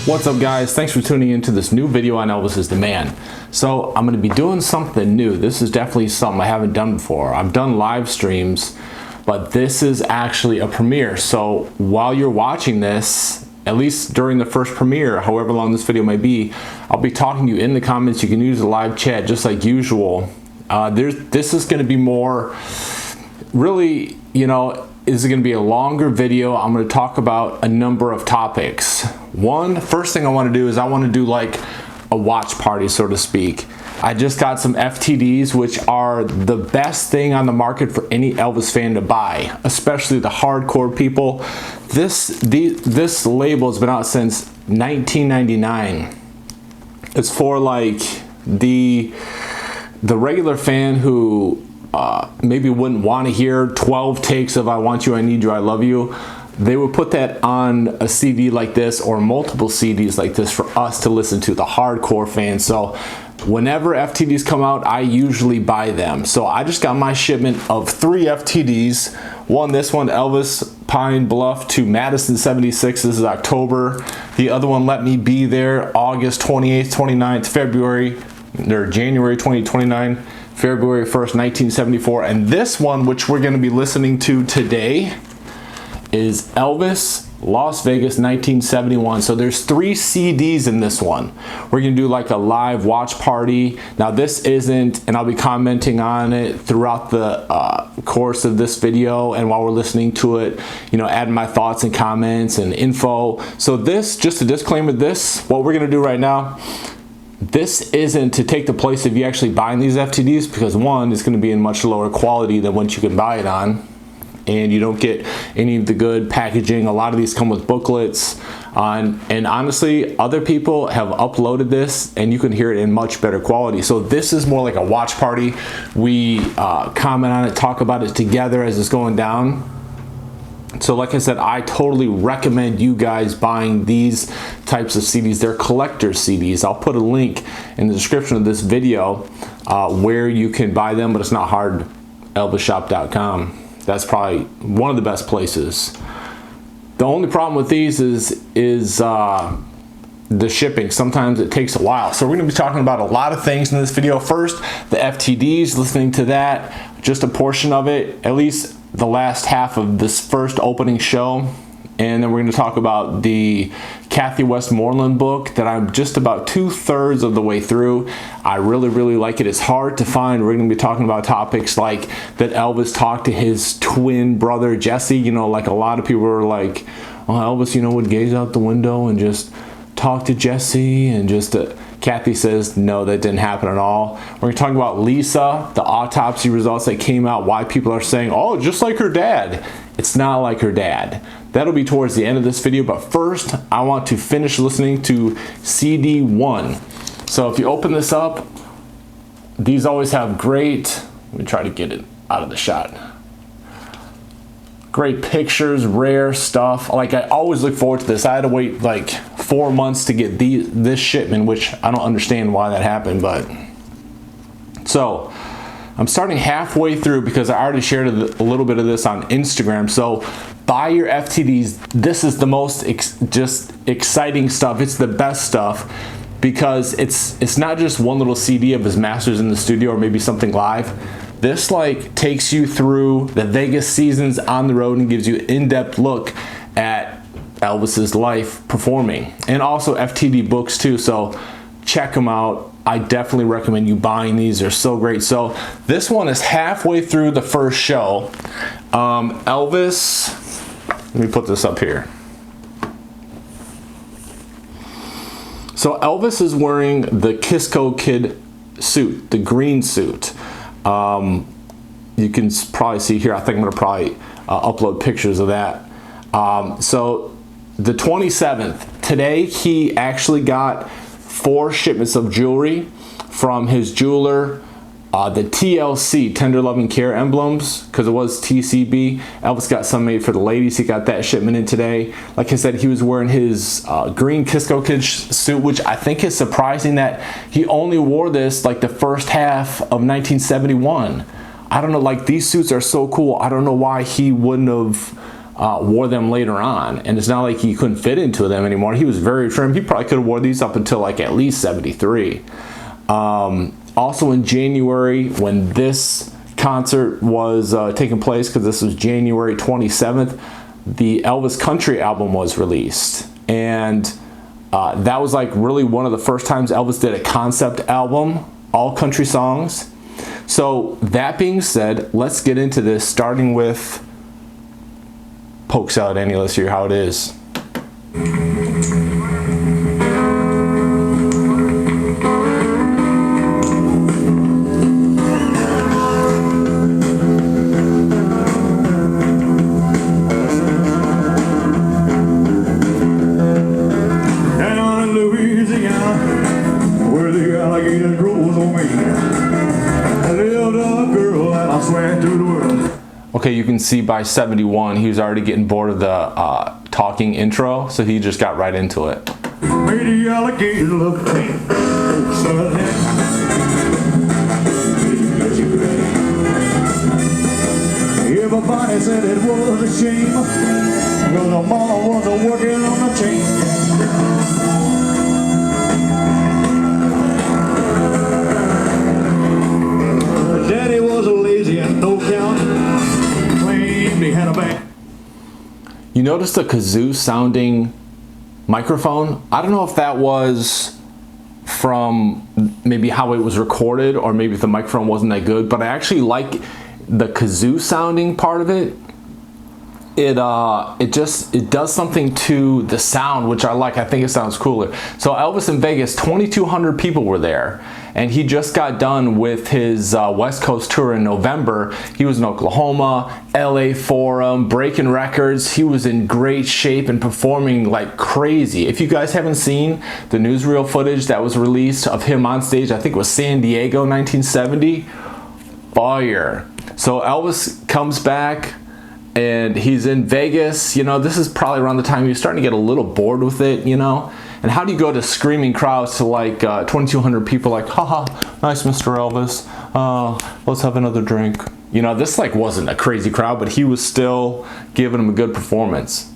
What's up, guys? Thanks for tuning into this new video on Elvis is the Man. So I'm going to be doing something new. This is definitely something I haven't done before. I've done live streams, but this is actually a premiere. So while you're watching this, at least during the first premiere, however long this video may be, I'll be talking to you in the comments. You can use the live chat just like usual. This is going to be more really, is going to be a longer video. I'm going to talk about a number of topics. First thing I want to do is I want to do like a watch party, so to speak. I just got some FTDs, which are the best thing on the market for any Elvis fan to buy, especially the hardcore people. This label has been out since 1999. It's for like the regular fan who maybe wouldn't want to hear 12 takes of I Want You, I Need You, I Love You. They would put that on a CD like this or multiple CDs like this for us to listen to, the hardcore fans. So whenever FTDs come out, I usually buy them. So I just got my shipment of 3 FTDs. This one, Elvis Pine Bluff to Madison 76. This is October. The other one, Let Me Be There, August 28th, 29th, February, or January 2029. February 1st, 1974. And this one, which we're going to be listening to today, is Elvis Las Vegas 1971. So there's 3 CDs in this one. We're going to do like a live watch party. Now this isn't, and I'll be commenting on it throughout the course of this video and while we're listening to it, adding my thoughts and comments and info. So this, just a disclaimer, what we're going to do right now, this isn't to take the place of you actually buying these FTDs, because one, it's going to be in much lower quality than what you can buy it on, and you don't get any of the good packaging. A lot of these come with booklets, and honestly, other people have uploaded this and you can hear it in much better quality. So this is more like a watch party. We comment on it, talk about it together as it's going down. So like I said, I totally recommend you guys buying these types of CDs. They're collector's CDs. I'll put a link in the description of this video where you can buy them, but it's not hard. ElvisShop.com. That's probably one of the best places. The only problem with these is the shipping. Sometimes it takes a while. So we're going to be talking about a lot of things in this video. First, the FTDs, listening to that, just a portion of it, at least the last half of this first opening show. And then we're going to talk about the Kathy Westmoreland book that I'm just about 2/3 of the way through. I really, really like it. It's hard to find. We're going to be talking about topics like that Elvis talked to his twin brother, Jesse. Like a lot of people were like, oh, Elvis, would gaze out the window and just talk to Jesse and just... Kathy says, no, that didn't happen at all. We're going to talk about Lisa, the autopsy results that came out, why people are saying, oh, just like her dad. It's not like her dad. That'll be towards the end of this video, but first, I want to finish listening to CD 1. So if you open this up, these always have great, let me try to get it out of the shot. Great pictures, rare stuff. Like, I always look forward to this. I had to wait like 4 months to get this shipment, which I don't understand why that happened, but so I'm starting halfway through because I already shared a little bit of this on Instagram. So buy your FTDs. This is the most just exciting stuff. It's the best stuff because it's not just one little CD of his masters in the studio or maybe something live. This like takes you through the Vegas seasons on the road and gives you an in-depth look at Elvis's life performing, and also FTD books too. So check them out. I definitely recommend you buying these. They're so great. So this one is halfway through the first show. Elvis, let me put this up here. So Elvis is wearing the Kisco Kid suit, the green suit. You can probably see here, I think I'm going to probably upload pictures of that. So the 27th, today he actually got 4 shipments of jewelry from his jeweler, the TLC, Tender Loving Care emblems, because it was TCB. Elvis got some made for the ladies. He got that shipment in today. Like I said, he was wearing his green Kisco Kid suit, which I think is surprising that he only wore this like the first half of 1971. I don't know, like these suits are so cool. I don't know why he wouldn't have wore them later on, and it's not like he couldn't fit into them anymore. He was very trim. He probably could have wore these up until like at least 73. Also in January, when this concert was taking place, because this was January 27th, the Elvis Country album was released, and that was like really one of the first times Elvis did a concept album, all country songs. So that being said, let's get into this, starting with Polk Salad Annie. Let's hear how it is. Okay, you can see by 71 he was already getting bored of the talking intro, so he just got right into it. Made the alligator look tame. Everybody said it was a shame, well, the mama wasn't working on the chain. Daddy was lazy and no count. Claimed he had a bank. You notice the kazoo sounding microphone? I don't know if that was from maybe how it was recorded, or maybe if the microphone wasn't that good, but I actually like the kazoo sounding part of it. It does something to the sound, which I like. I think it sounds cooler. So Elvis in Vegas, 2,200 people were there, and he just got done with his West Coast tour in November. He was in Oklahoma, LA Forum, breaking records. He was in great shape and performing like crazy. If you guys haven't seen the newsreel footage that was released of him on stage, I think it was San Diego 1970, fire. So Elvis comes back, and he's in Vegas. You know, this is probably around the time he was starting to get a little bored with it, you know. And how do you go to screaming crowds to like 2,200 people like, haha, nice Mr. Elvis, let's have another drink. You know, this like wasn't a crazy crowd, but he was still giving him a good performance.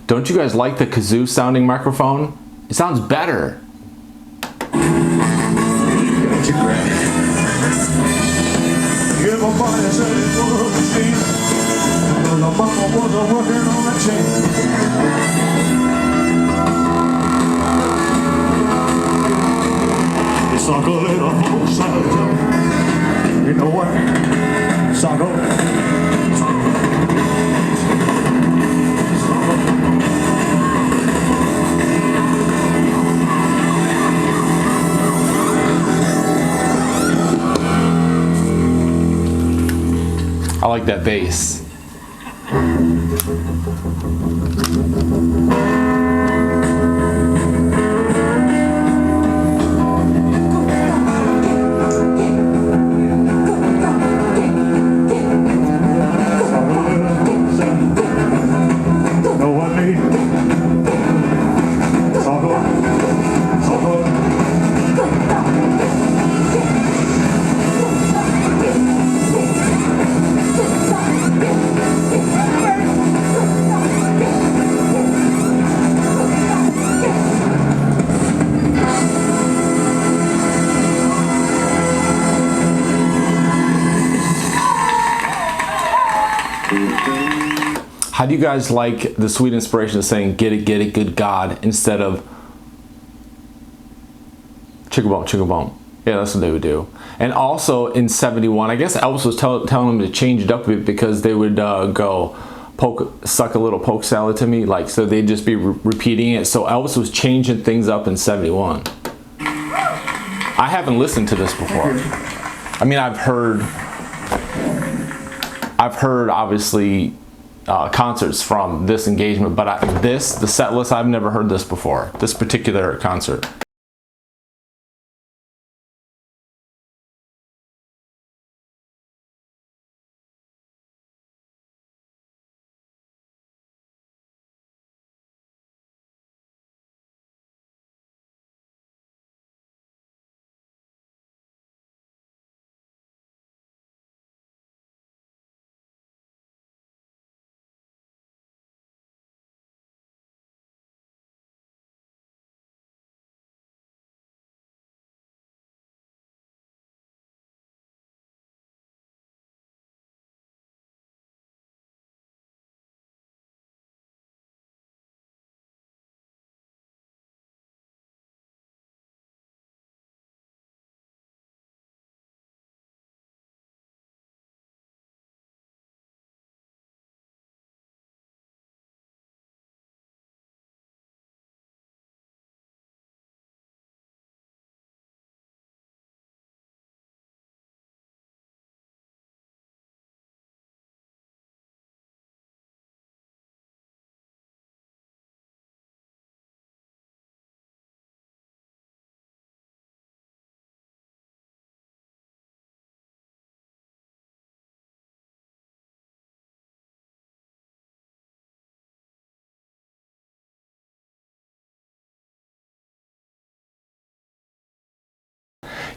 Don't you guys like the kazoo sounding microphone? It sounds better. Everybody said it was a shame, but the mama wasn't working on the chain. It's like a little Polk salad. You know what? Sago. I like that bass. How do you guys like the sweet inspiration of saying get it, good God, instead of chicka bone, chicka bone? Yeah, that's what they would do. And also in 71, I guess Elvis was telling them to change it up a bit because they would go suck a little poke salad to me, like, so they'd just be repeating it. So Elvis was changing things up in 71. I haven't listened to this before. I mean, I've heard obviously concerts from this engagement, but the set list, I've never heard this before, this particular concert.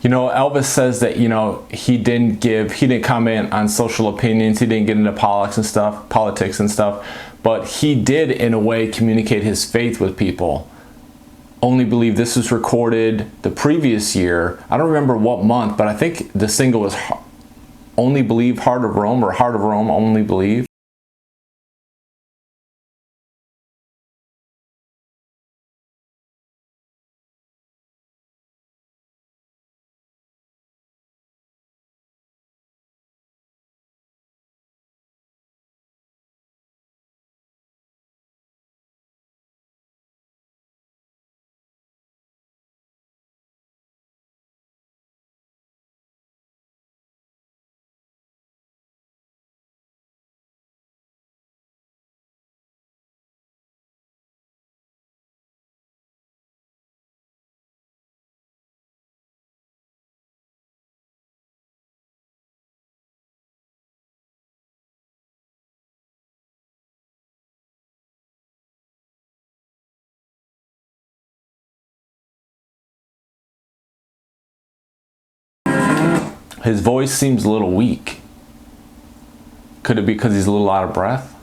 You know, Elvis says that, you know, he didn't comment on social opinions, he didn't get into politics and stuff, but he did in a way communicate his faith with people. Only Believe, this was recorded the previous year. I don't remember what month, but I think the single was Only Believe, Heart of Rome, or Heart of Rome, Only Believe. His voice seems a little weak. Could it be because he's a little out of breath?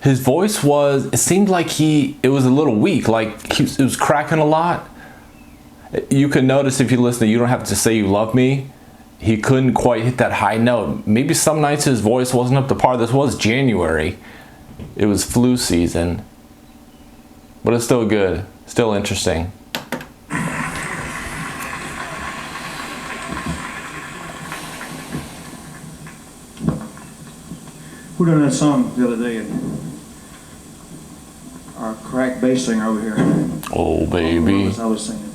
His voice was, it seemed like it was a little weak, like it was cracking a lot. You can notice if you listen, You Don't Have to Say You Love Me, he couldn't quite hit that high note. Maybe some nights his voice wasn't up to par. This was January. It was flu season. But it's still good, still interesting. Who done that song the other day? Our crack bass singer over here. Oh, baby. I was singing.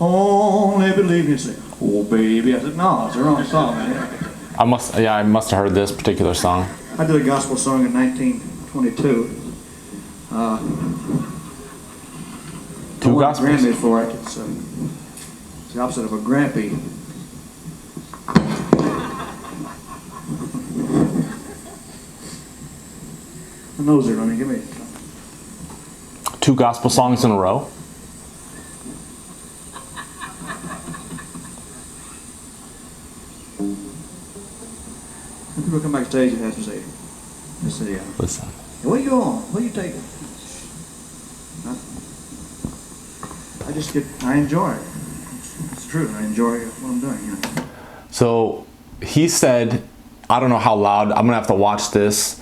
Only Believe. You say, oh, baby. I said, no, it's the wrong song, man. I must have heard this particular song. I did a gospel song in 1922. Two I won a gospels? Grammy for it. It's the opposite of a Grampy. My nose are running. Give me. 2 gospel songs in a row. When people come backstage, it has to say, Listen. "Hey, where you going? Where you taking?" I enjoy it. It's true. I enjoy what I'm doing. So he said, I don't know how loud, I'm gonna have to watch this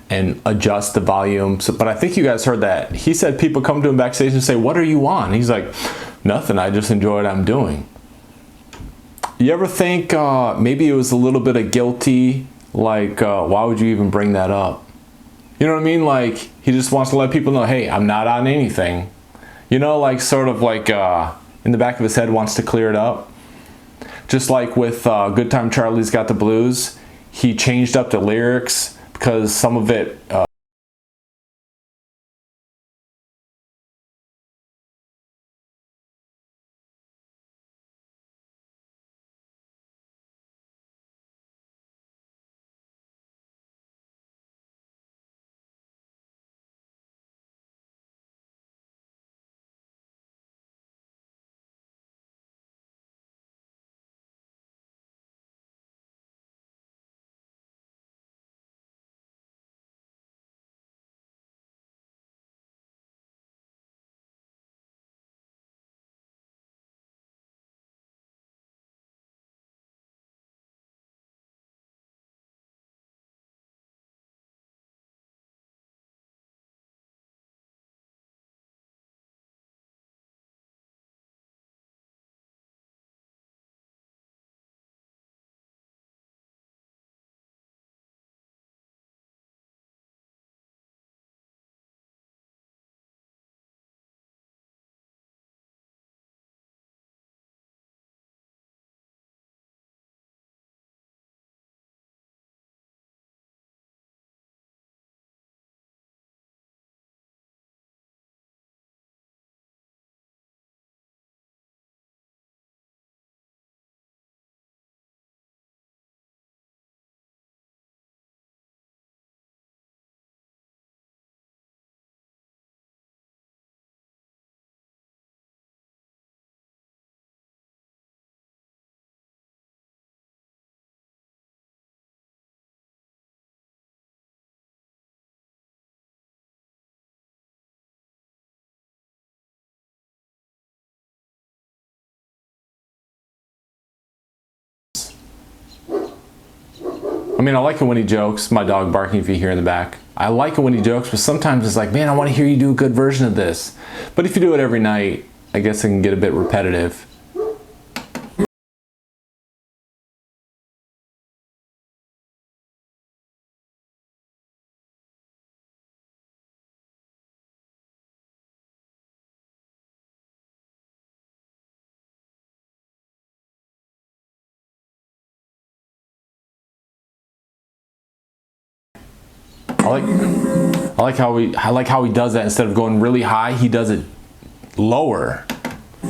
and adjust the volume. So, but I think you guys heard that. He said people come to him backstage and say, "What are you on?" He's like, "Nothing, I just enjoy what I'm doing." You ever think maybe it was a little bit of guilty, like why would you even bring that up? You know what I mean? Like he just wants to let people know, hey, I'm not on anything. You know, like sort of like in the back of his head wants to clear it up. Just like with Good Time Charlie's Got the Blues, he changed up the lyrics because some of it I mean, I like it when he jokes. My dog barking if you hear in the back. I like it when he jokes, but sometimes it's like, man, I want to hear you do a good version of this. But if you do it every night, I guess it can get a bit repetitive. I like how he does that. Instead of going really high, he does it lower. I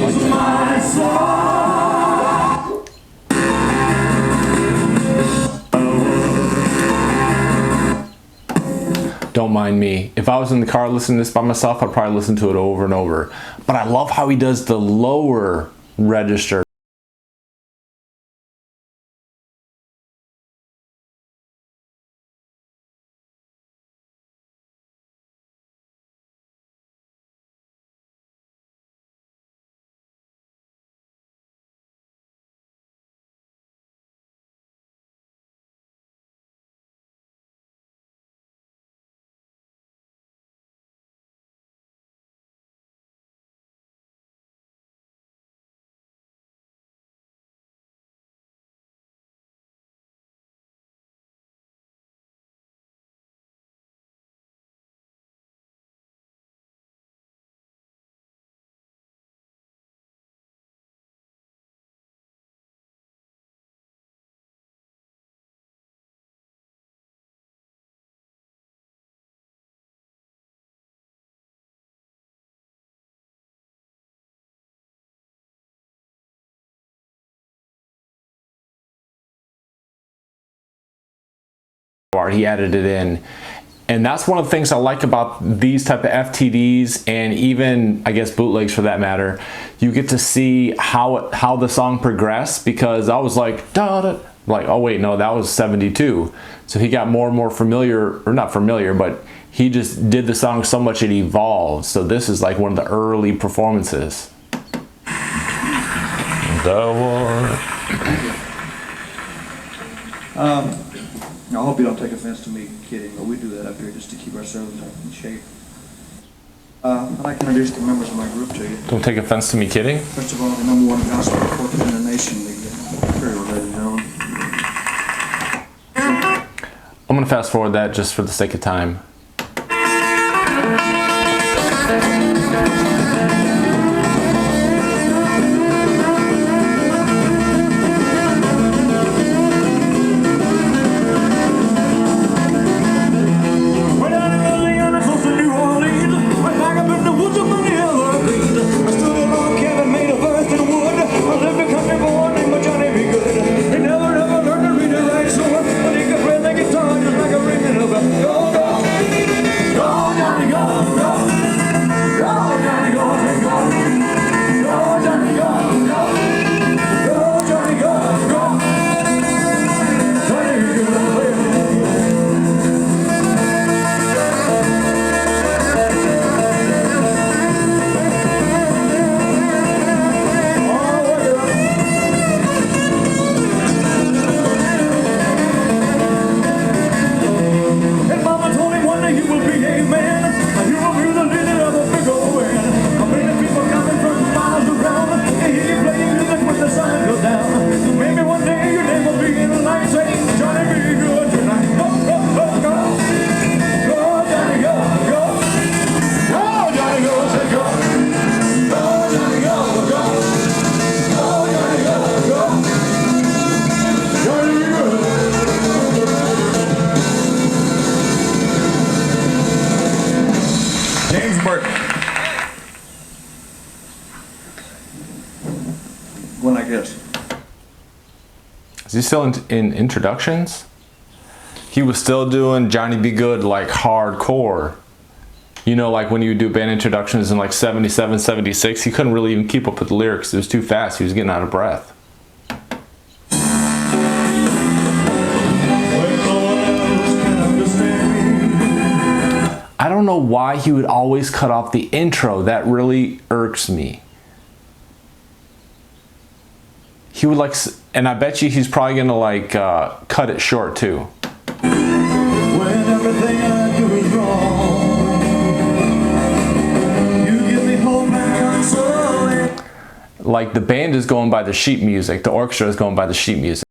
like that. Don't mind me. If I was in the car listening to this by myself, I'd probably listen to it over and over. But I love how he does the lower register. He added it in. And that's one of the things I like about these type of FTDs, and even I guess bootlegs for that matter. You get to see how the song progressed, because I was like, da, da, like, oh wait, no, that was 72. So he got more and more familiar, or not familiar, but he just did the song so much it evolved. So this is like one of the early performances. The war. I hope you don't take offense to me kidding, but we do that up here just to keep ourselves in shape. I'd like to introduce the members of my group to you. Don't take offense to me kidding. First of all, the #1 gospel quartet in the nation, the Imperial, ladies and gentlemen. I'm gonna fast forward that just for the sake of time. When I guess. Is he still in introductions? He was still doing Johnny Be Good like hardcore. You know, like when you do band introductions in like 77, 76, he couldn't really even keep up with the lyrics. It was too fast. He was getting out of breath. I don't know why he would always cut off the intro. That really irks me. He would like, and I bet you he's probably gonna like cut it short too. When everything I do is wrong, you give me hope and consolation. Like the band is going by the sheet music, the orchestra is going by the sheet music.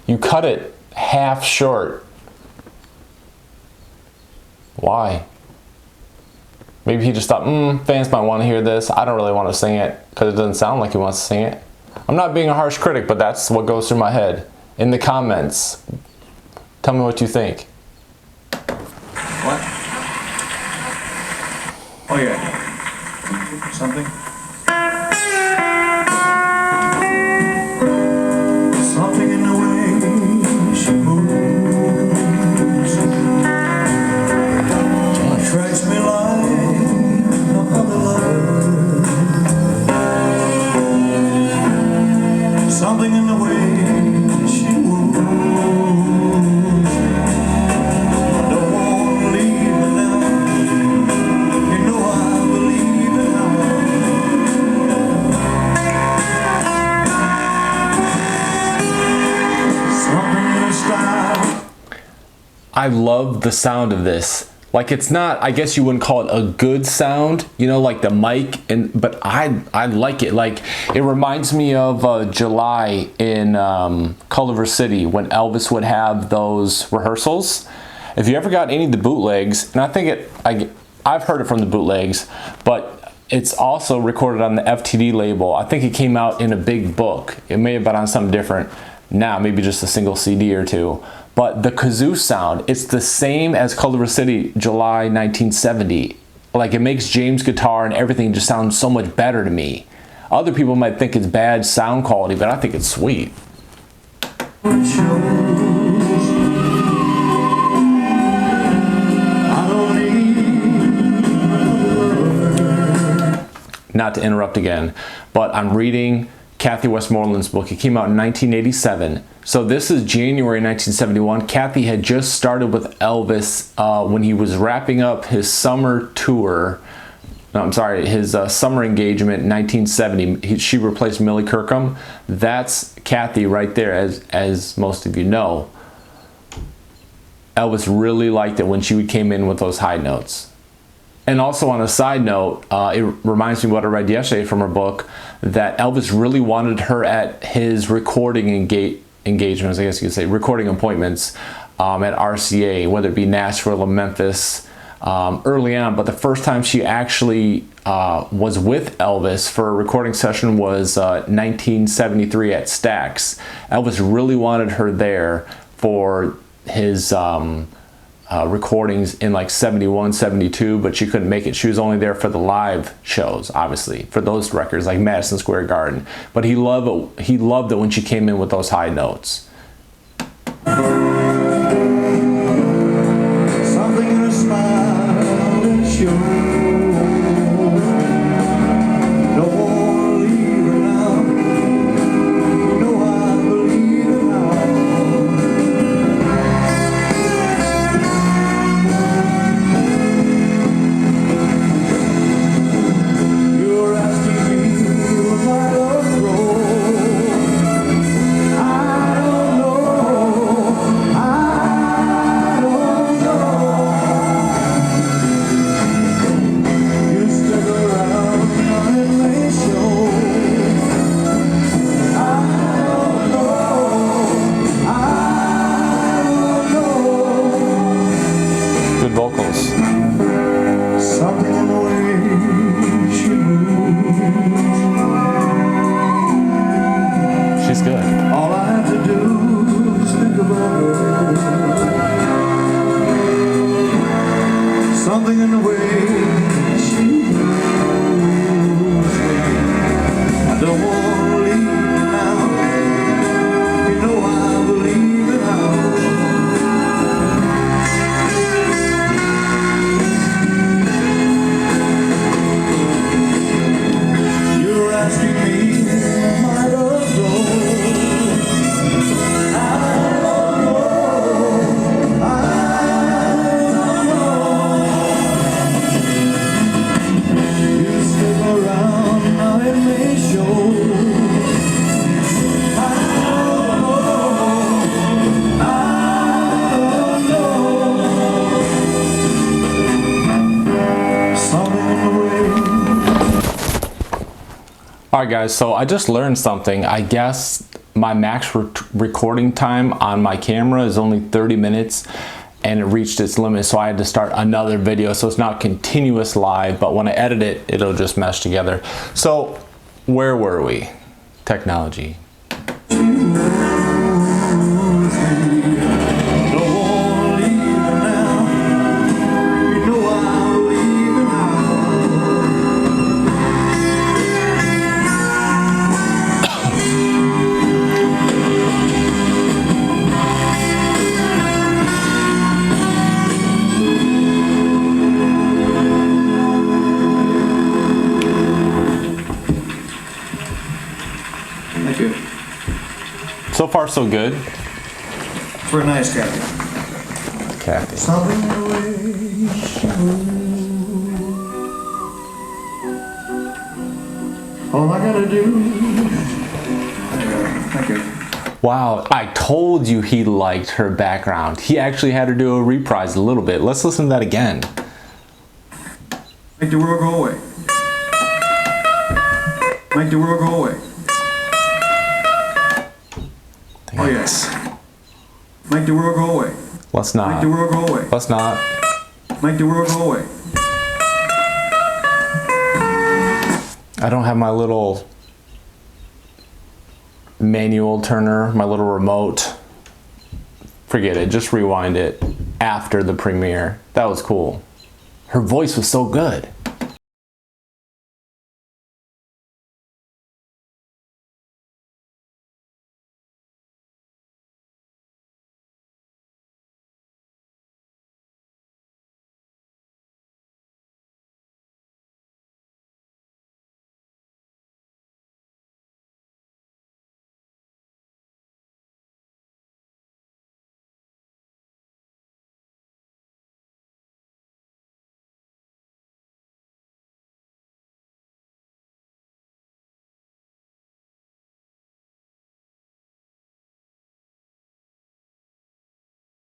You cut it half short. Why? Maybe he just thought, fans might want to hear this. I don't really want to sing it because it doesn't sound like he wants to sing it. I'm not being a harsh critic, but that's what goes through my head. In the comments, tell me what you think. What? Oh yeah. Something? Something in the way she moves. I love the sound of this. Like, it's not, I guess you wouldn't call it a good sound, you know, like the mic, but I like it. Like, it reminds me of July in Culver City when Elvis would have those rehearsals. If you ever got any of the bootlegs, and I think I've heard it from the bootlegs, but it's also recorded on the FTD label. I think it came out in a big book. It may have been on something different now, maybe just a single CD or two. But the kazoo sound, it's the same as Culver City, July 1970. Like, it makes James' guitar and everything just sound so much better to me. Other people might think it's bad sound quality, but I think it's sweet. Not to interrupt again, but I'm reading Kathy Westmoreland's book. It came out in 1987. So this is January 1971. Kathy had just started with Elvis when he was wrapping up his summer tour. No, I'm sorry, his summer engagement in 1970. She replaced Millie Kirkham. That's Kathy right there, as most of you know. Elvis really liked it when she came in with those high notes. And also, on a side note, it reminds me of what I read yesterday from her book, that Elvis really wanted her at his recording engagements, I guess you could say, recording appointments at RCA, whether it be Nashville or Memphis, early on. But the first time she actually was with Elvis for a recording session was 1973 at Stax. Elvis really wanted her there for his recordings in like 71, 72, but she couldn't make it. She was only there for the live shows, obviously, for those records like Madison Square Garden. But he loved it when she came in with those high notes. Something in a smile and show. She's good. All I have to do is think about her. Something in the way she moves. I don't want to leave now. You know I believe in her. You're asking me, might have gone. Alright guys, so I just learned something. I guess my max recording time on my camera is only 30 minutes and it reached its limit, so I had to start another video. So it's not continuous live, but when I edit it, it'll just mesh together. So where were we? Technology. Thank you. So far, so good. Very nice, Kathy. Kathy. Something in the way she moves. All I gotta do. Thank you. Wow, I told you he liked her background. He actually had her do a reprise a little bit. Let's listen to that again. Make the world go away. Make the world go away. Thanks. Oh yes. Make the world go away. Let's not. Make the world go away. Let's not. Make the world go away. I don't have my little manual turner, my little remote. Forget it, just rewind it after the premiere. That was cool. Her voice was so good.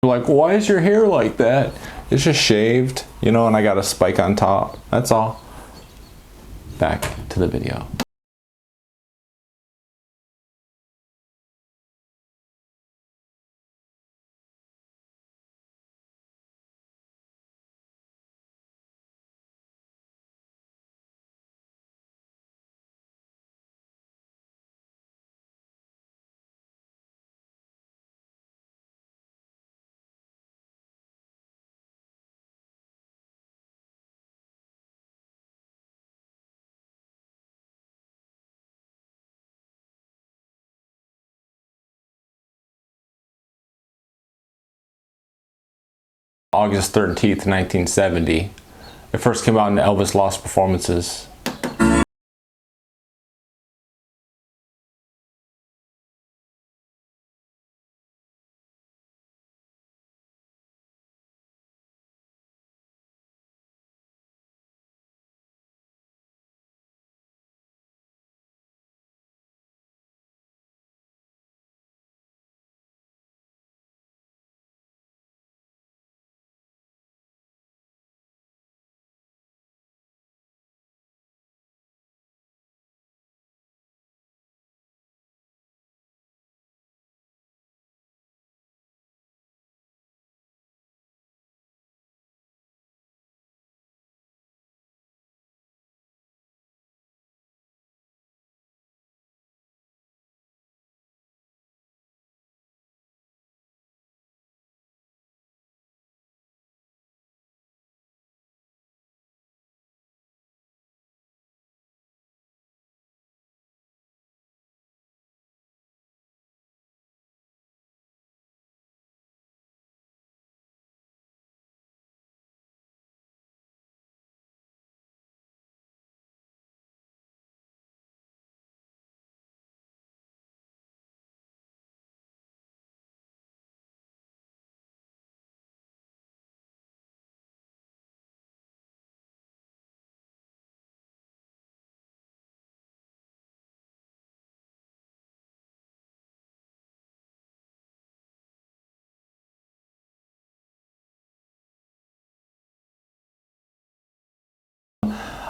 Like, why is your hair like that? It's just shaved, you know, and I got a spike on top. That's all. Back to the video. August 13th, 1970. It first came out in Elvis Lost Performances.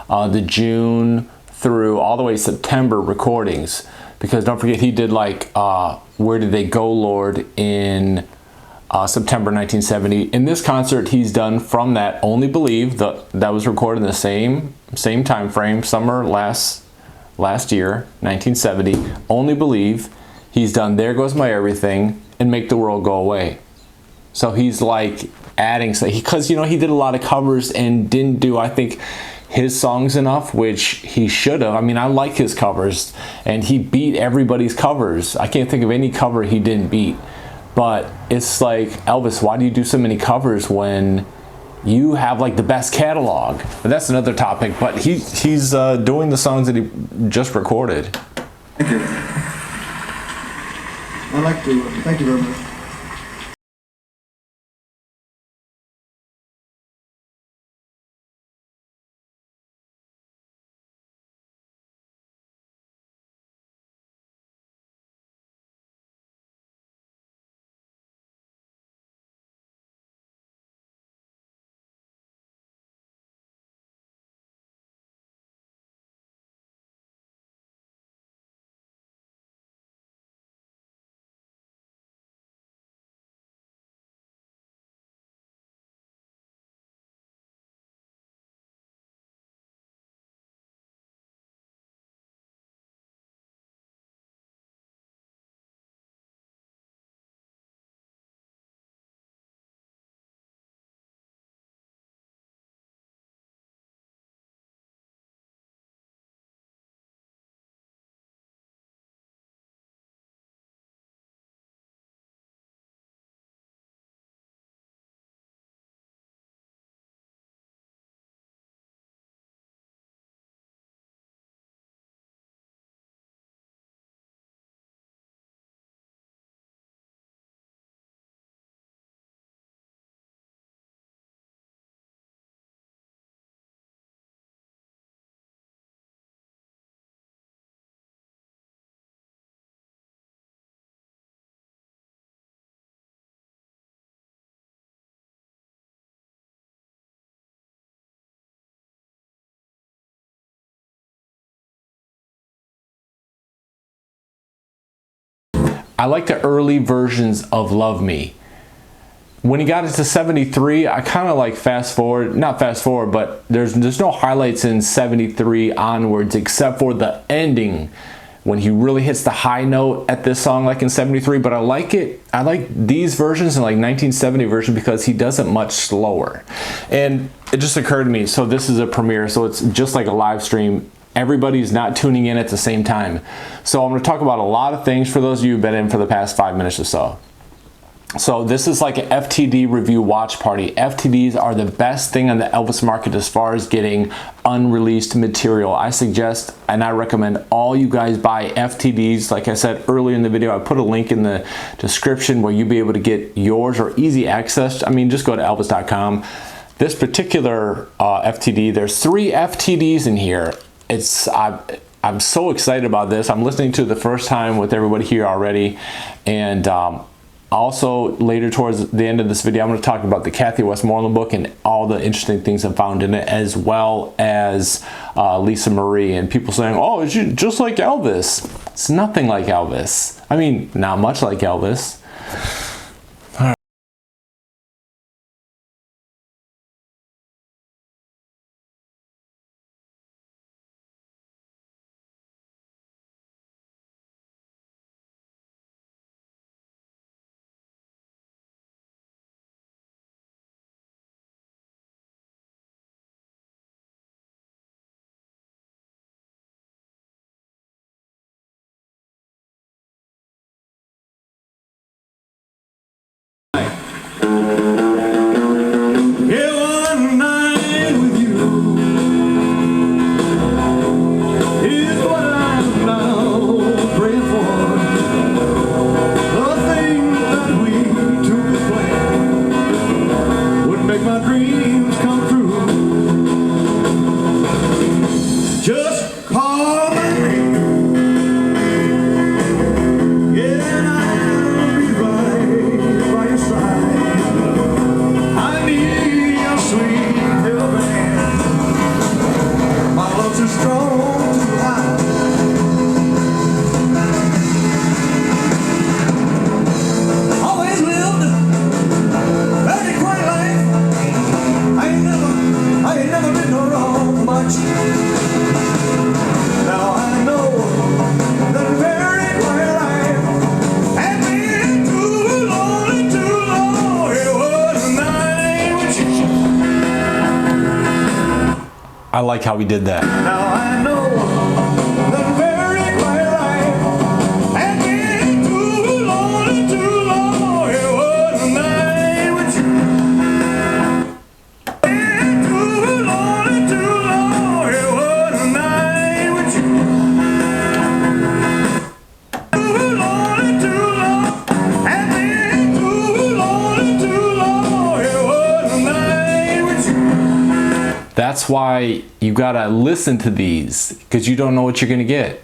The June through all the way September recordings, because don't forget he did like Where Did They Go Lord in September 1970. In this concert he's done from that Only Believe, that was recorded in the same time frame, summer last year, 1970. Only Believe. He's done There Goes My Everything and Make the World Go Away. So he's like adding, because you know he did a lot of covers and didn't do, I think, his songs enough, which he should have. I mean, I like his covers and he beat everybody's covers. I can't think of any cover he didn't beat. But it's like, Elvis, why do you do so many covers when you have like the best catalog? But that's another topic. But he's doing the songs that he just recorded. Thank you. I'd like to thank you very much. I like the early versions of Love Me. When he got into 73, I kind of like not fast forward, but there's no highlights in 73 onwards except for the ending when he really hits the high note at this song like in 73. But I like these versions and like 1970 version because he does it much slower. And it just occurred to me, so this is a premiere, so it's just like a live stream. Everybody's not tuning in at the same time. So I'm going to talk about a lot of things for those of you who've been in for the past 5 minutes or so. So this is like an FTD review watch party. FTDs are the best thing on the Elvis market as far as getting unreleased material. I suggest and I recommend all you guys buy FTDs. Like I said earlier in the video, I put a link in the description where you'll be able to get yours or easy access. I mean, just go to elvis.com. This particular FTD, there's 3 FTDs in here. I'm so excited about this. I'm listening to it the first time with everybody here already. And also, later towards the end of this video, I'm going to talk about the Kathy Westmoreland book and all the interesting things I found in it, as well as Lisa Marie. And people saying, oh, it's just like Elvis. It's nothing like Elvis. I mean, not much like Elvis. I like how he did that. Now I know the very quiet life had been too lonely, too long. It was a night with you. Been too lonely, too long. It was a night with you. Too lonely, too long. Had been too lonely, too long. It was a night with you. That's why you gotta listen to these, because you don't know what you're gonna get.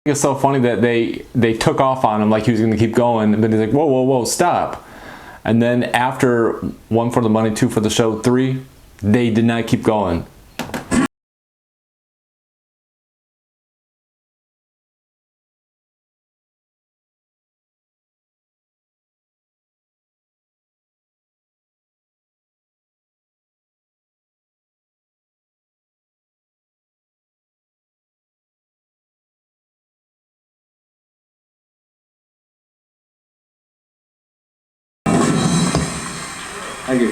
It's so funny that they took off on him like he was going to keep going, but he's like, whoa, whoa, whoa, stop. And then after 1 for the money, 2 for the show, 3, they did not keep going. Thank you.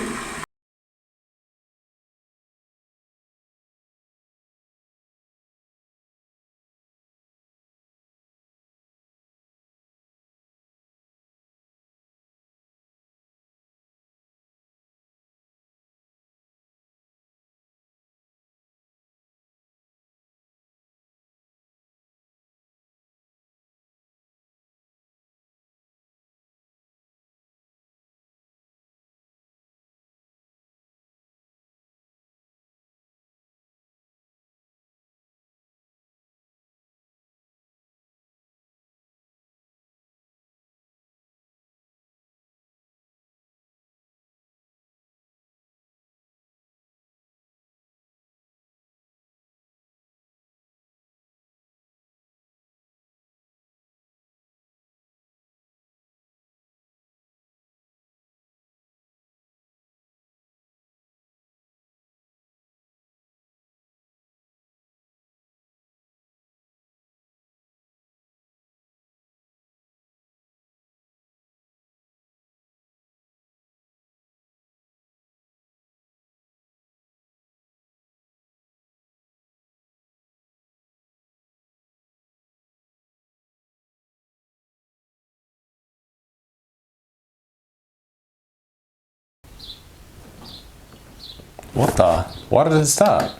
What the? Why did it stop?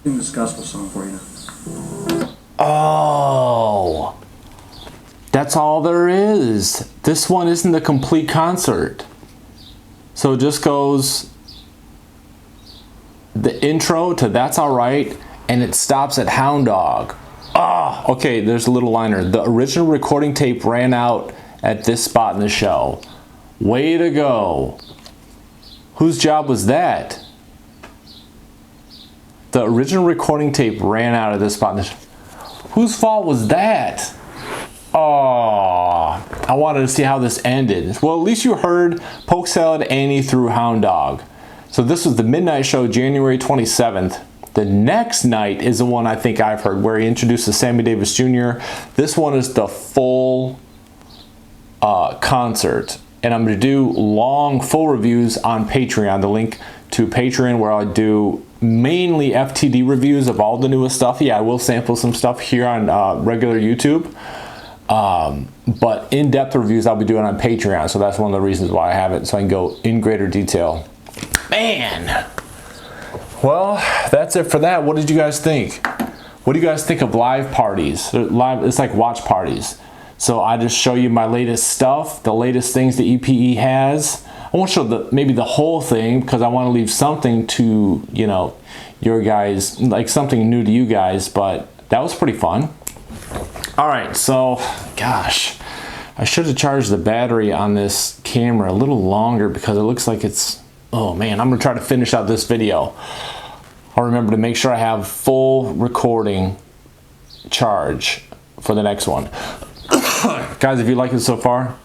Sing this gospel song for you. Oh, that's all there is. This one isn't the complete concert. So it just goes the intro to That's Alright, and it stops at Hound Dog. Ah, okay, there's a little liner. The original recording tape ran out at this spot in the show. Way to go. Whose job was that? The original recording tape ran out at this spot in the show. Whose fault was that? Oh, I wanted to see how this ended. Well, at least you heard Poke Salad Annie through Hound Dog. So this was the midnight show, January 27th. The next night is the one I think I've heard, where he introduces Sammy Davis Jr. This one is the full concert. And I'm going to do long, full reviews on Patreon. The link to Patreon, where I do mainly FTD reviews of all the newest stuff. Yeah, I will sample some stuff here on regular YouTube. But in-depth reviews I'll be doing on Patreon. So that's one of the reasons why I have it, so I can go in greater detail. Man. Well, that's it for that. What did you guys think? What do you guys think of live parties? Live, it's like watch parties. So I just show you my latest stuff, the latest things the EPE has. I won't show maybe the whole thing, because I want to leave something to, you know, your guys, like something new to you guys, but that was pretty fun. All right, so, gosh, I should have charged the battery on this camera a little longer, because it looks like it's, oh man, I'm gonna try to finish out this video. I'll remember to make sure I have full recording charge for the next one. Guys, if you like it so far,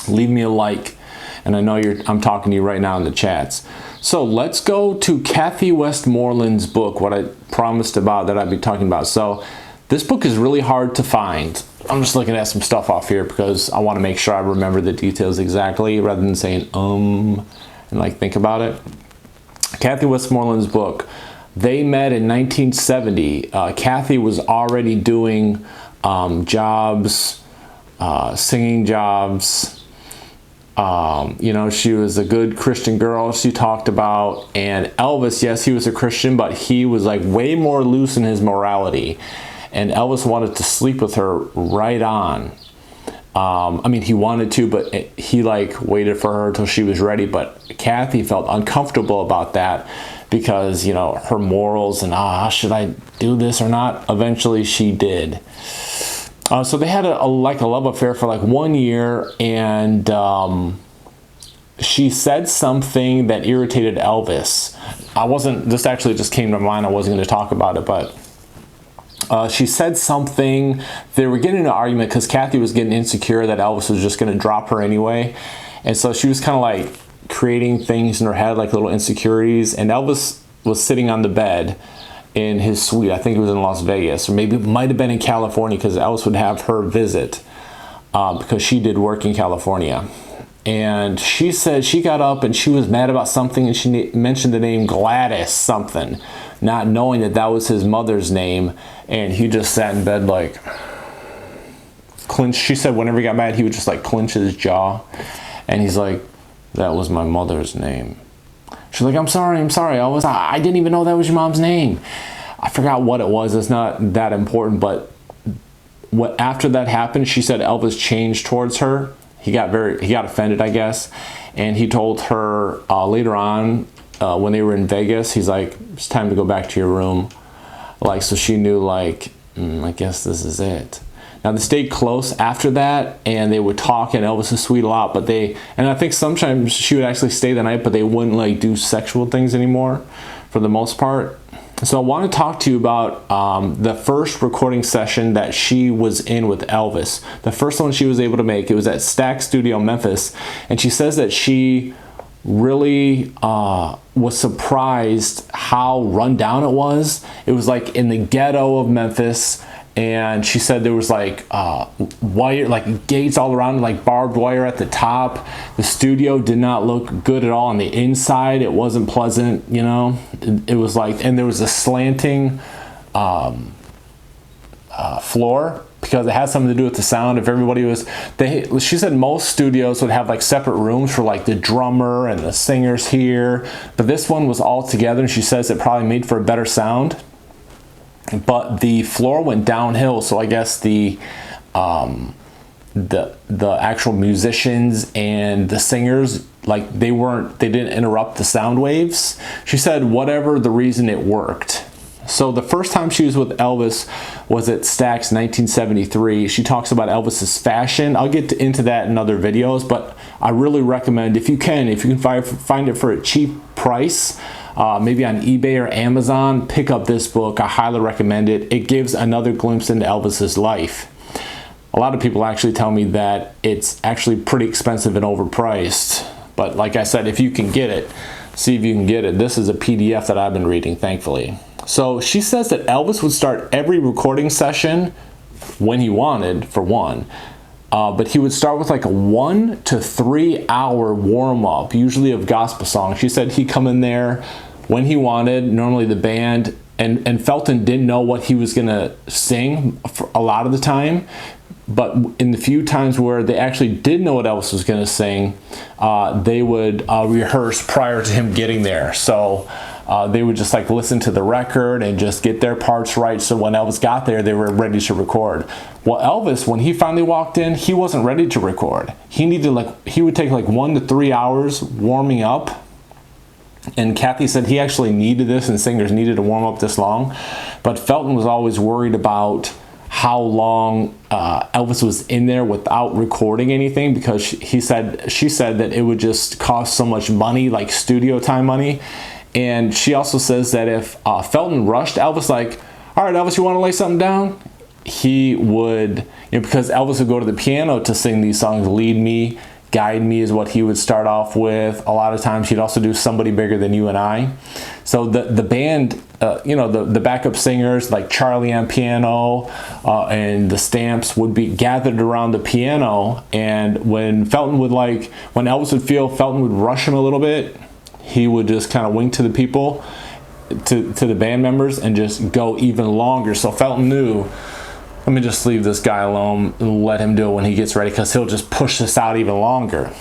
leave me a like. And I know I'm talking to you right now in the chats. So let's go to Kathy Westmoreland's book, what I promised about that I'd be talking about. So this book is really hard to find. I'm just looking at some stuff off here because I want to make sure I remember the details exactly, rather than saying and like think about it. Kathy Westmoreland's book. They met in 1970. Kathy was already doing jobs, singing jobs. You know, she was a good Christian girl, she talked about. And Elvis, yes, he was a Christian, but he was like way more loose in his morality. And Elvis wanted to sleep with her right on. I mean, he wanted to, but he like waited for her till she was ready. But Kathy felt uncomfortable about that, because, you know, her morals and, should I do this or not? Eventually she did. So they had a love affair for like 1 year, and she said something that irritated Elvis. This actually just came to mind, I wasn't going to talk about it, but she said something. They were getting in an argument because Kathy was getting insecure that Elvis was just going to drop her anyway. And so she was kind of like creating things in her head, like little insecurities. And Elvis was sitting on the bed, in his suite. I think it was in Las Vegas, or maybe it might have been in California, because Elvis would have her visit because she did work in California. And she said she got up and she was mad about something, and she mentioned the name Gladys something, not knowing that that was his mother's name. And he just sat in bed like clench. She said whenever he got mad, he would just like clench his jaw, and he's like, that was my mother's name. She's like, I'm sorry, Elvis, I didn't even know that was your mom's name. I forgot what it was. It's not that important. But after that happened, she said Elvis changed towards her. He got offended, I guess, and he told her later on when they were in Vegas, he's like, it's time to go back to your room. Like, so she knew, like, I guess this is it. Now, they stayed close after that, and they would talk in Elvis's suite a lot, but and I think sometimes she would actually stay the night, but they wouldn't like do sexual things anymore for the most part. So I want to talk to you about the first recording session that she was in with Elvis. The first one she was able to make, it was at Stax Studio, Memphis, and she says that she really was surprised how run down it was. It was like in the ghetto of Memphis, and she said there was like wire, like gates all around, like barbed wire at the top. The studio did not look good at all on the inside. It wasn't pleasant, you know. It was like, and there was a slanting floor, because it had something to do with the sound. If everybody was, she said most studios would have like separate rooms for like the drummer and the singers here, but this one was all together, and she says it probably made for a better sound. But the floor went downhill, so I guess the actual musicians and the singers, like they didn't interrupt the sound waves. She said whatever the reason, it worked. So the first time she was with Elvis was at Stax 1973. She talks about Elvis's fashion. I'll get into that in other videos, but I really recommend, if you can find it for a cheap price, maybe on eBay or Amazon, pick up this book. I highly recommend it. It gives another glimpse into Elvis's life. A lot of people actually tell me that it's actually pretty expensive and overpriced. But like I said, if you can get it, see if you can get it. This is a PDF that I've been reading, thankfully. So she says that Elvis would start every recording session when he wanted, for one. But he would start with like a 1 to 3 hour warm-up, usually of gospel songs. She said he'd come in there when he wanted. Normally the band, and Felton didn't know what he was going to sing for a lot of the time. But in the few times where they actually did know what Elvis was going to sing, they would rehearse prior to him getting there. So they would just like listen to the record and just get their parts right, so when Elvis got there, they were ready to record. Well, Elvis, when he finally walked in, he wasn't ready to record. He would take like 1 to 3 hours warming up. And Kathy said he actually needed this, and singers needed to warm up this long. But Felton was always worried about how long Elvis was in there without recording anything, because she said that it would just cost so much money, like studio time money. And she also says that if Felton rushed Elvis, like, all right, Elvis, you want to lay something down? He would, because Elvis would go to the piano to sing these songs. Lead Me, Guide Me is what he would start off with. A lot of times he'd also do Somebody Bigger Than You and I. So the band, the backup singers like Charlie on piano and the Stamps would be gathered around the piano. And when Elvis would feel Felton would rush him a little bit, he would just kind of wink to the people, to the band members, and just go even longer. So Felton knew, let me just leave this guy alone and let him do it when he gets ready, because he'll just push this out even longer.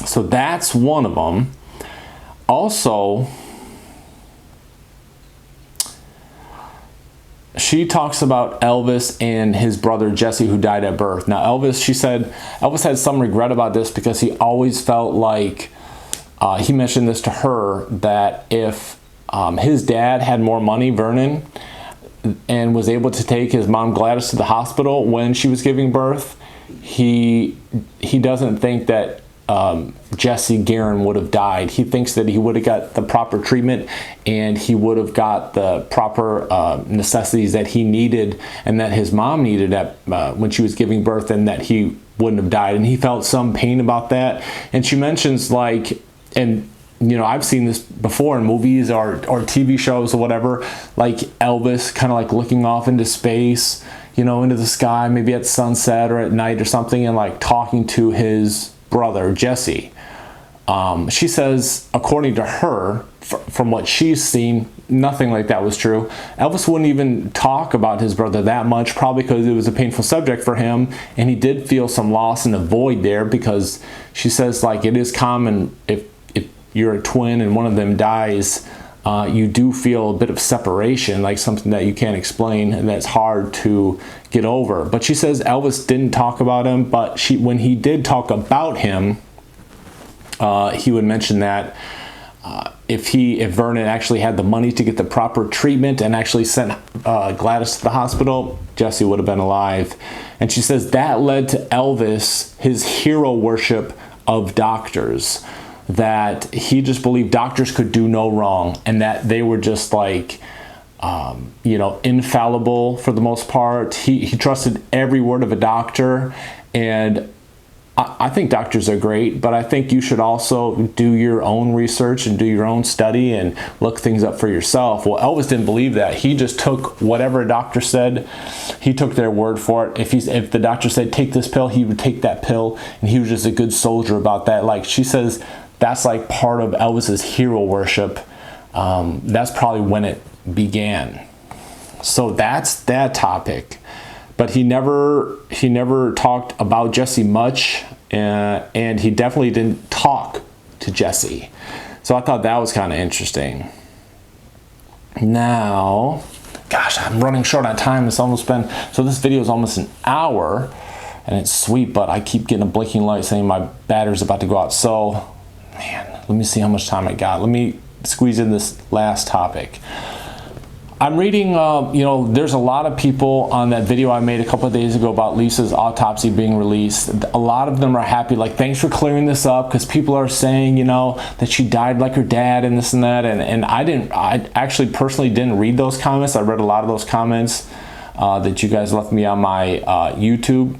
So that's one of them. Also, she talks about Elvis and his brother Jesse, who died at birth. Now she said Elvis had some regret about this, because he always felt like, he mentioned this to her, that if his dad had more money, Vernon, and was able to take his mom Gladys to the hospital when she was giving birth, he doesn't think that Jesse Guerin would have died. He thinks that he would have got the proper treatment, and he would have got the proper necessities that he needed and that his mom needed when she was giving birth, and that he wouldn't have died. And he felt some pain about that. And she mentions, like, and you know, I've seen this before in movies or TV shows or whatever, like Elvis kind of like looking off into space, you know, into the sky, maybe at sunset or at night or something, and like talking to his brother, Jesse. She says, according to her, from what she's seen, nothing like that was true. Elvis wouldn't even talk about his brother that much, probably because it was a painful subject for him, and he did feel some loss in the void there, because she says, like, it is common if you're a twin and one of them dies, you do feel a bit of separation, like something that you can't explain and that's hard to get over. But she says Elvis didn't talk about him, but when he did talk about him, he would mention that if Vernon actually had the money to get the proper treatment and actually sent Gladys to the hospital, Jesse would have been alive. And she says that led to Elvis, his hero worship of doctors, that he just believed doctors could do no wrong, and that they were just like, you know, infallible for the most part. He trusted every word of a doctor, and I think doctors are great, but I think you should also do your own research and do your own study and look things up for yourself. Well, Elvis didn't believe that. He just took whatever a doctor said. He took their word for it. If the doctor said take this pill, he would take that pill, and he was just a good soldier about that. Like she says, that's like part of Elvis's hero worship. That's probably when it began. So that's that topic. But he never talked about Jesse much, and he definitely didn't talk to Jesse. So I thought that was kind of interesting. Now, gosh, I'm running short on time. So this video is almost an hour, and it's sweet, but I keep getting a blinking light saying my battery's about to go out. So, man, let me see how much time I got. Let me squeeze in this last topic. I'm reading, you know, there's a lot of people on that video I made a couple of days ago about Lisa's autopsy being released. A lot of them are happy, like, thanks for clearing this up, because people are saying, you know, that she died like her dad and this and that. And I actually personally didn't read those comments. I read a lot of those comments that you guys left me on my YouTube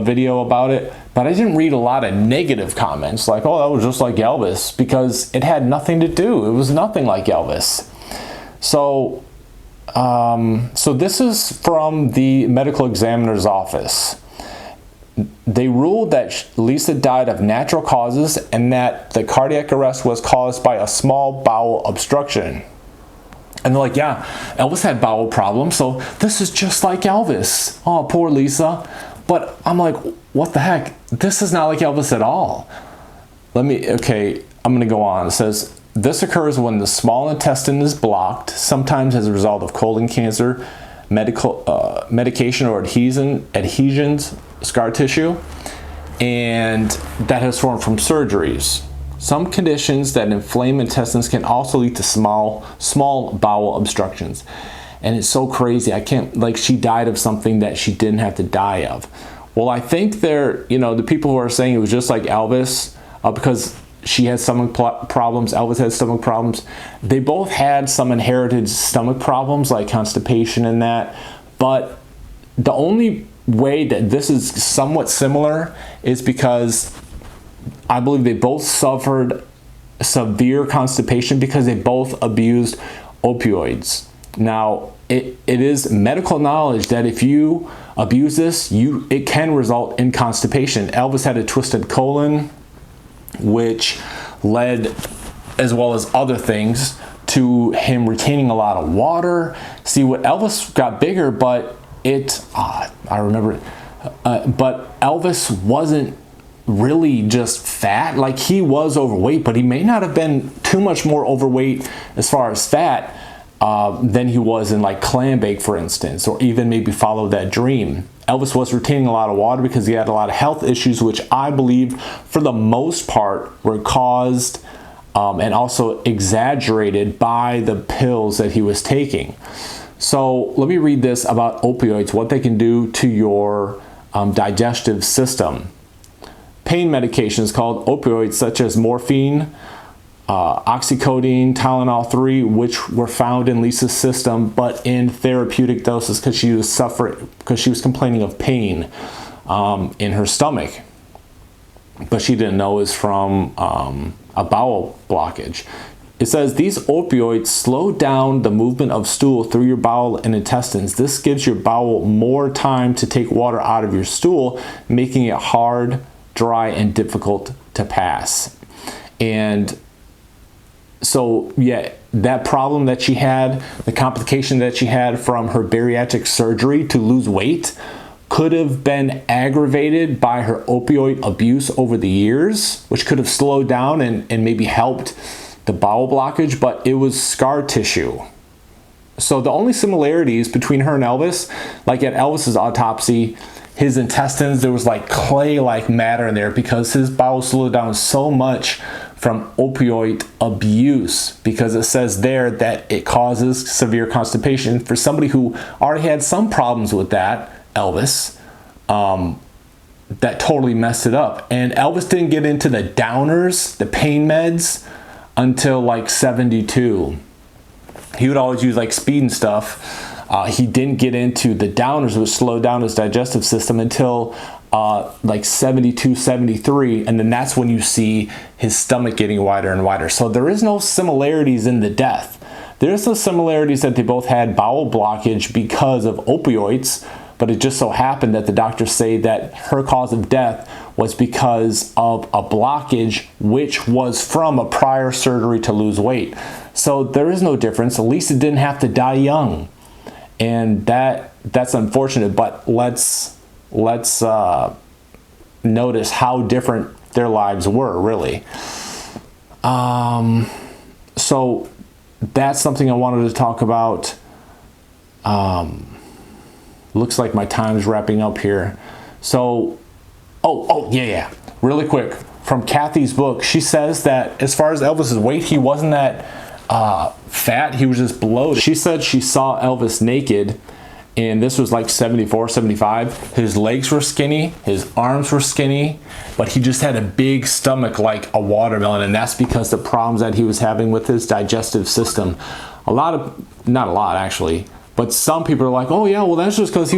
video about it. But I didn't read a lot of negative comments like, oh, that was just like Elvis, because it had nothing to do. It was nothing like Elvis. So this is from the medical examiner's office. They ruled that Lisa died of natural causes and that the cardiac arrest was caused by a small bowel obstruction. And they're like, yeah, Elvis had bowel problems, so this is just like Elvis. Oh, poor Lisa. But I'm like, what the heck? This is not like Elvis at all. I'm going to go on. It says, this occurs when the small intestine is blocked, sometimes as a result of colon cancer, medication or adhesions, scar tissue, and that has formed from surgeries. Some conditions that inflame intestines can also lead to small bowel obstructions. And it's so crazy. She died of something that she didn't have to die of. Well, I think the people who are saying it was just like Elvis, because she had stomach problems, Elvis had stomach problems. They both had some inherited stomach problems, like constipation and that. But the only way that this is somewhat similar is because I believe they both suffered severe constipation because they both abused opioids. Now, it is medical knowledge that if you abuse this, it can result in constipation. Elvis had a twisted colon, which led, as well as other things, to him retaining a lot of water. See, what Elvis got bigger, but I remember, but Elvis wasn't really just fat. Like, he was overweight, but he may not have been too much more overweight as far as fat than he was in like Clambake, for instance, or even maybe Follow That Dream. Elvis was retaining a lot of water because he had a lot of health issues, which I believe for the most part were caused and also exaggerated by the pills that he was taking. So let me read this about opioids, what they can do to your digestive system. Pain medications called opioids such as morphine, oxycodone, Tylenol 3, which were found in Lisa's system, but in therapeutic doses because she was complaining of pain in her stomach. But she didn't know it was from a bowel blockage. It says these opioids slow down the movement of stool through your bowel and intestines. This gives your bowel more time to take water out of your stool, making it hard, dry, and difficult to pass. And so, yeah, that problem that she had, the complication that she had from her bariatric surgery to lose weight, could have been aggravated by her opioid abuse over the years, which could have slowed down and maybe helped the bowel blockage, but it was scar tissue. So the only similarities between her and Elvis, like at Elvis's autopsy, his intestines, there was like clay-like matter in there because his bowel slowed down so much from opioid abuse, because it says there that it causes severe constipation. For somebody who already had some problems with that, Elvis, that totally messed it up. And Elvis didn't get into the downers, the pain meds, until like 72. He would always use like speed and stuff. He didn't get into the downers, which slowed down his digestive system, until like 72, 73, and then that's when you see his stomach getting wider and wider. So there is no similarities in the death. There's no similarities that they both had bowel blockage because of opioids, but it just so happened that the doctors say that her cause of death was because of a blockage, which was from a prior surgery to lose weight. So there is no difference. Lisa didn't have to die young, and that's unfortunate. But let's notice how different their lives were, really. So that's something I wanted to talk about. Looks like my time's wrapping up here. So, yeah. Really quick, from Kathy's book, she says that as far as Elvis's weight, he wasn't that fat, he was just bloated. She said she saw Elvis naked, and this was like 74, 75. His legs were skinny, his arms were skinny, but he just had a big stomach like a watermelon, and that's because the problems that he was having with his digestive system. Not a lot actually, but some people are like, oh yeah, well that's just because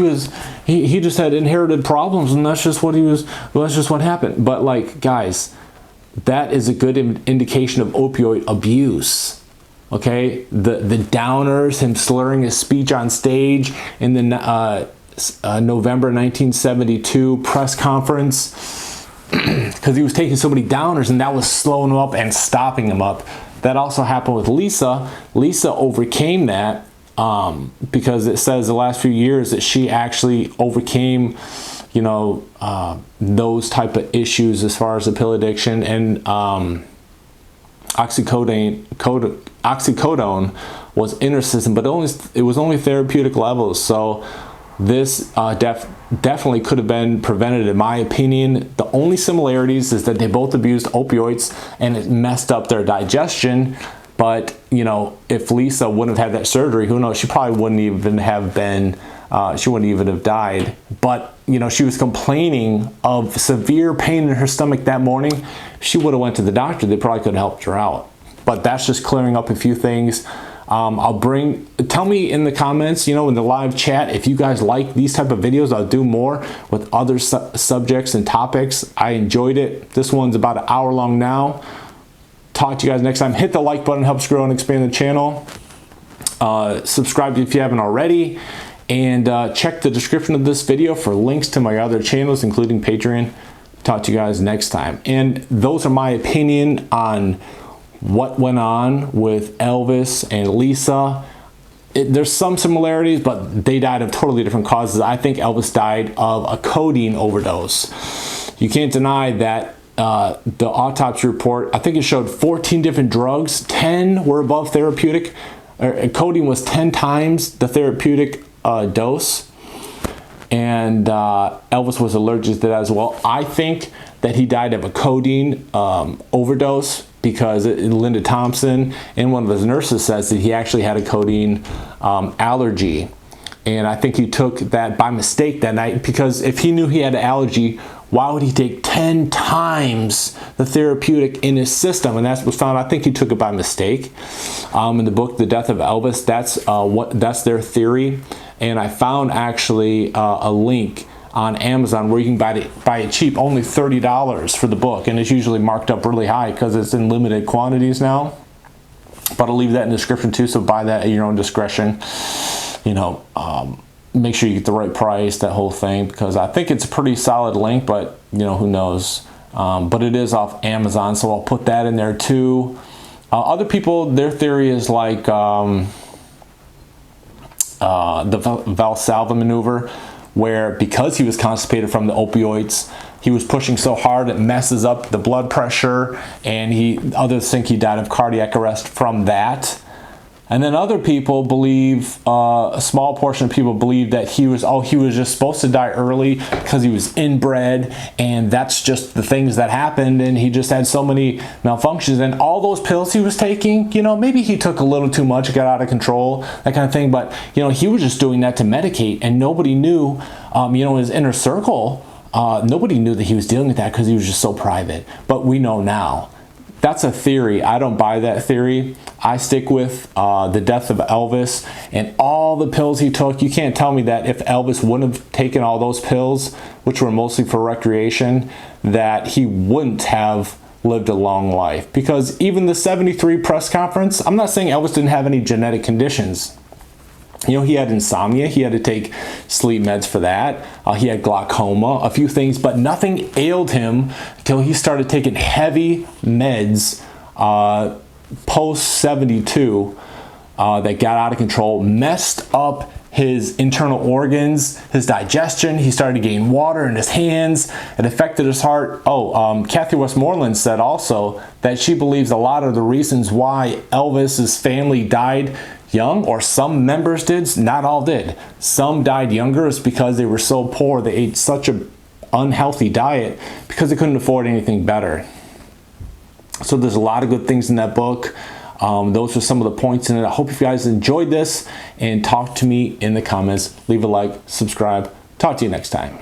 he just had inherited problems, and that's just what that's just what happened. But like, guys, that is a good indication of opioid abuse. Okay, the downers, him slurring his speech on stage in the November 1972 press conference because he was taking so many downers, and that was slowing him up and stopping him up. That also happened with Lisa. Lisa overcame that because it says the last few years that she actually overcame, you know, those type of issues as far as the pill addiction, and oxycodone was in her system, but it was only therapeutic levels. So this definitely could have been prevented, in my opinion. The only similarities is that they both abused opioids and it messed up their digestion. But, you know, if Lisa wouldn't have had that surgery, who knows, she probably wouldn't even have been, she wouldn't even have died. But, you know, she was complaining of severe pain in her stomach that morning. If she would have went to the doctor, they probably could have helped her out. But that's just clearing up a few things. Tell me in the comments, you know, in the live chat, if you guys like these type of videos. I'll do more with other subjects and topics. I enjoyed it. This one's about an hour long now. Talk to you guys next time. Hit the like button, helps grow and expand the channel. Subscribe if you haven't already, and check the description of this video for links to my other channels, including Patreon. Talk to you guys next time. And those are my opinion on what went on with Elvis and Lisa. There's some similarities, but they died of totally different causes. I think Elvis died of a codeine overdose. You can't deny that. The autopsy report, I think it showed 14 different drugs. 10 were above therapeutic. Codeine was 10 times the therapeutic dose. And Elvis was allergic to that as well. I think that he died of a codeine overdose, because Linda Thompson and one of his nurses says that he actually had a codeine allergy. And I think he took that by mistake that night, because if he knew he had an allergy, why would he take 10 times the therapeutic in his system? And that's what was found. I think he took it by mistake. In the book, The Death of Elvis, that's their theory. And I found actually a link on Amazon where you can buy it cheap, only $30 for the book, and it's usually marked up really high because it's in limited quantities now. But I'll leave that in the description too, so buy that at your own discretion. You know, make sure you get the right price, that whole thing, because I think it's a pretty solid link, but you know, who knows. But it is off Amazon, so I'll put that in there too. Other people, their theory is like the Valsalva maneuver, where because he was constipated from the opioids, he was pushing so hard it messes up the blood pressure, and others think he died of cardiac arrest from that. And then other people believe, a small portion of people believe that he was just supposed to die early because he was inbred, and that's just the things that happened, and he just had so many malfunctions, and all those pills he was taking, you know, maybe he took a little too much, got out of control, that kind of thing, but you know, he was just doing that to medicate, and nobody knew, you know, his inner circle, nobody knew that he was dealing with that because he was just so private. But we know now. That's a theory. I don't buy that theory. I stick with the death of Elvis and all the pills he took. You can't tell me that if Elvis wouldn't have taken all those pills, which were mostly for recreation, that he wouldn't have lived a long life. Because even the '73 press conference, I'm not saying Elvis didn't have any genetic conditions. You know, he had insomnia. He had to take sleep meds for that. He had glaucoma, a few things, but nothing ailed him until he started taking heavy meds post 72 that got out of control, messed up his internal organs, his digestion. He started to gain water in his hands. It affected his heart. Kathy Westmoreland said also that she believes a lot of the reasons why Elvis's family died young, or some members did, not all did. Some died younger is because they were so poor, they ate such an unhealthy diet because they couldn't afford anything better. So there's a lot of good things in that book. Those are some of the points in it. I hope you guys enjoyed this, and talk to me in the comments. Leave a like, subscribe. Talk to you next time.